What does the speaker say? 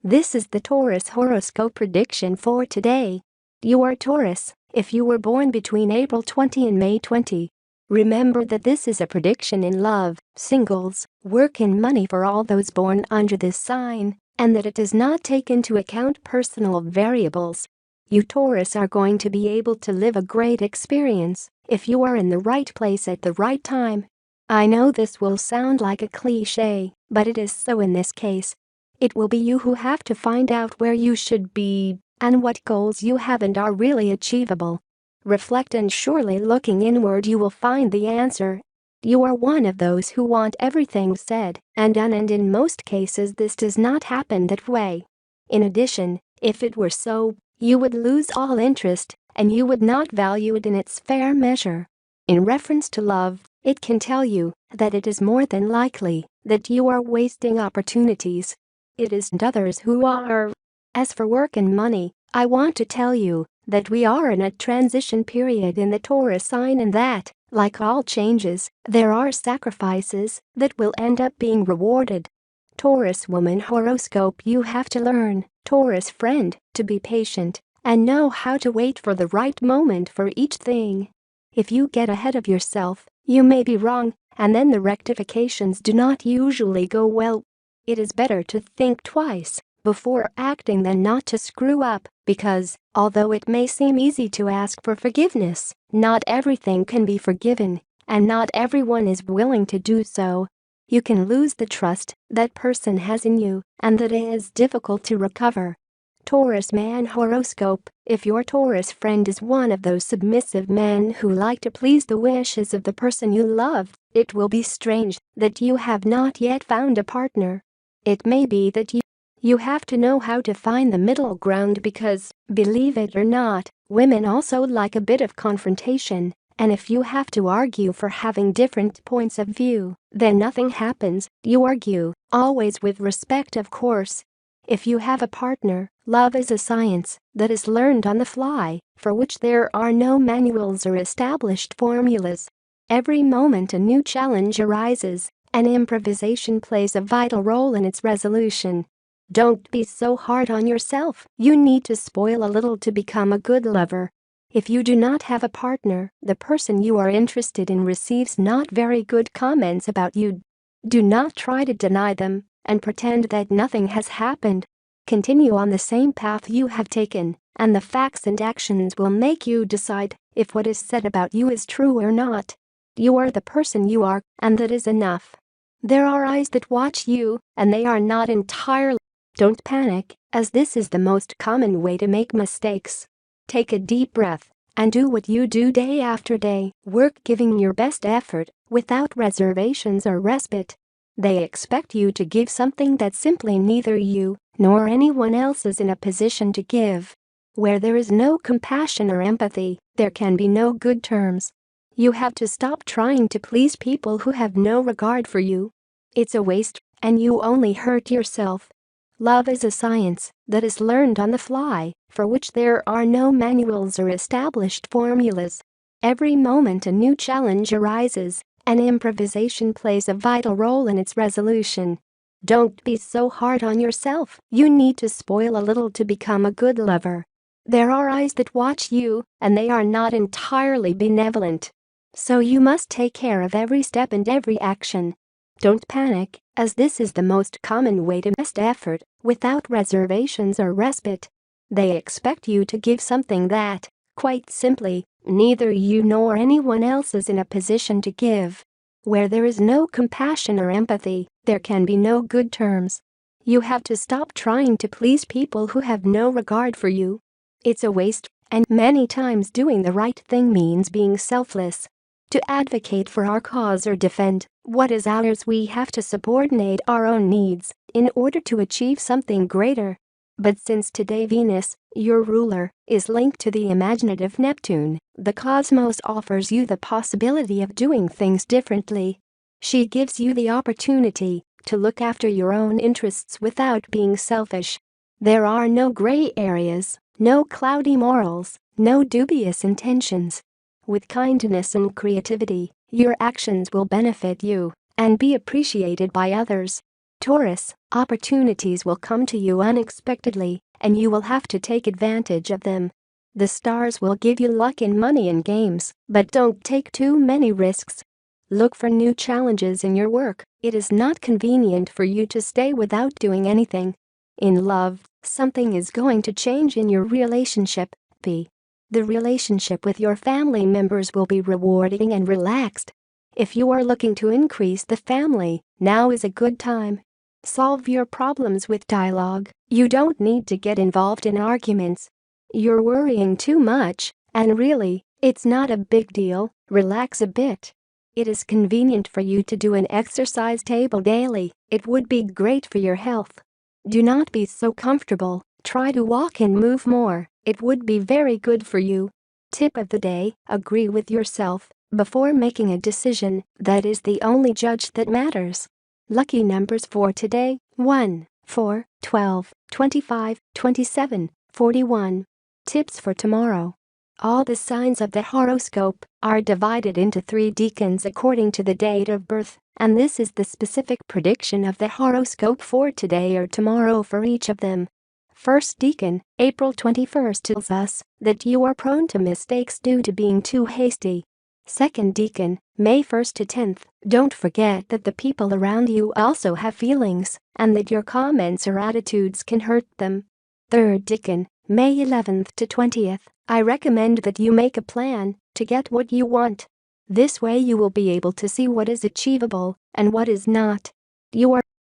This is the Taurus horoscope prediction for today. You are Taurus if you were born between April 20 and May 20. Remember that this is a prediction in love, singles, work and money for all those born under this sign, and that it does not take into account personal variables. You Taurus are going to be able to live a great experience if you are in the right place at the right time. I know this will sound like a cliché, but it is so in this case. It will be you who have to find out where you should be and what goals you have and are really achievable. Reflect, and surely looking inward you will find the answer. You are one of those who want everything said and done, and in most cases this does not happen that way. In addition, if it were so, you would lose all interest and you would not value it in its fair measure. In reference to love, it can tell you that it is more than likely that you are wasting opportunities. It isn't others who are. As for work and money, I want to tell you that we are in a transition period in the Taurus sign, and that, like all changes, there are sacrifices that will end up being rewarded. Taurus woman horoscope: you have to learn, Taurus friend, to be patient and know how to wait for the right moment for each thing. If you get ahead of yourself, you may be wrong, and then the rectifications do not usually go well. It is better to think twice before acting than not to screw up, because, although it may seem easy to ask for forgiveness, not everything can be forgiven, and not everyone is willing to do so. You can lose the trust that person has in you, and that is difficult to recover. Taurus man horoscope: if your Taurus friend is one of those submissive men who like to please the wishes of the person you love, it will be strange that you have not yet found a partner. It may be that you have to know how to find the middle ground, because, believe it or not, women also like a bit of confrontation, and if you have to argue for having different points of view, then nothing happens. You argue, always with respect of course. If you have a partner, love is a science that is learned on the fly, for which there are no manuals or established formulas. Every moment a new challenge arises, and improvisation plays a vital role in its resolution. Don't be so hard on yourself. You need to spoil a little to become a good lover. If you do not have a partner, the person you are interested in receives not very good comments about you. Do not try to deny them and pretend that nothing has happened. Continue on the same path you have taken, and the facts and actions will make you decide if what is said about you is true or not. You are the person you are, and that is enough. There are eyes that watch you, and they are not entirely. Don't panic, as this is the most common way to make mistakes. Take a deep breath and do what you do day after day. Work giving your best effort without reservations or respite. They expect you to give something that simply neither you nor anyone else is in a position to give. Where there is no compassion or empathy, there can be no good terms. You have to stop trying to please people who have no regard for you. It's a waste, and you only hurt yourself. Love is a science that is learned on the fly, for which there are no manuals or established formulas. Every moment a new challenge arises, and improvisation plays a vital role in its resolution. Don't be so hard on yourself. You need to spoil a little to become a good lover. There are eyes that watch you, and they are not entirely benevolent. So you must take care of every step and every action. Don't panic, as this is the most common way to best effort without reservations or respite. They expect you to give something that, quite simply, neither you nor anyone else is in a position to give. Where there is no compassion or empathy, there can be no good terms. You have to stop trying to please people who have no regard for you. It's a waste, and many times doing the right thing means being selfless. To advocate for our cause or defend what is ours, we have to subordinate our own needs in order to achieve something greater. But since today Venus, your ruler, is linked to the imaginative Neptune, the cosmos offers you the possibility of doing things differently. She gives you the opportunity to look after your own interests without being selfish. There are no gray areas, no cloudy morals, no dubious intentions. With kindness and creativity, your actions will benefit you and be appreciated by others. Taurus, opportunities will come to you unexpectedly, and you will have to take advantage of them. The stars will give you luck in money and games, but don't take too many risks. Look for new challenges in your work. It is not convenient for you to stay without doing anything. In love, something is going to change in your relationship. The relationship with your family members will be rewarding and relaxed. If you are looking to increase the family, now is a good time. Solve your problems with dialogue. You don't need to get involved in arguments. You're worrying too much, and really, it's not a big deal. Relax a bit. It is convenient for you to do an exercise table daily. It would be great for your health. Do not be so comfortable. Try to walk and move more. It would be very good for you. Tip of the day: agree with yourself before making a decision. That is the only judge that matters. Lucky numbers for today: 1, 4, 12, 25, 27, 41. Tips for tomorrow. All the signs of the horoscope are divided into 3 decans according to the date of birth, and this is the specific prediction of the horoscope for today or tomorrow for each of them. First decan, April 21st, tells us that you are prone to mistakes due to being too hasty. Second decan, May 1st to 10th, don't forget that the people around you also have feelings and that your comments or attitudes can hurt them. Third decan, May 11th to 20th, I recommend that you make a plan to get what you want. This way you will be able to see what is achievable and what is not. You are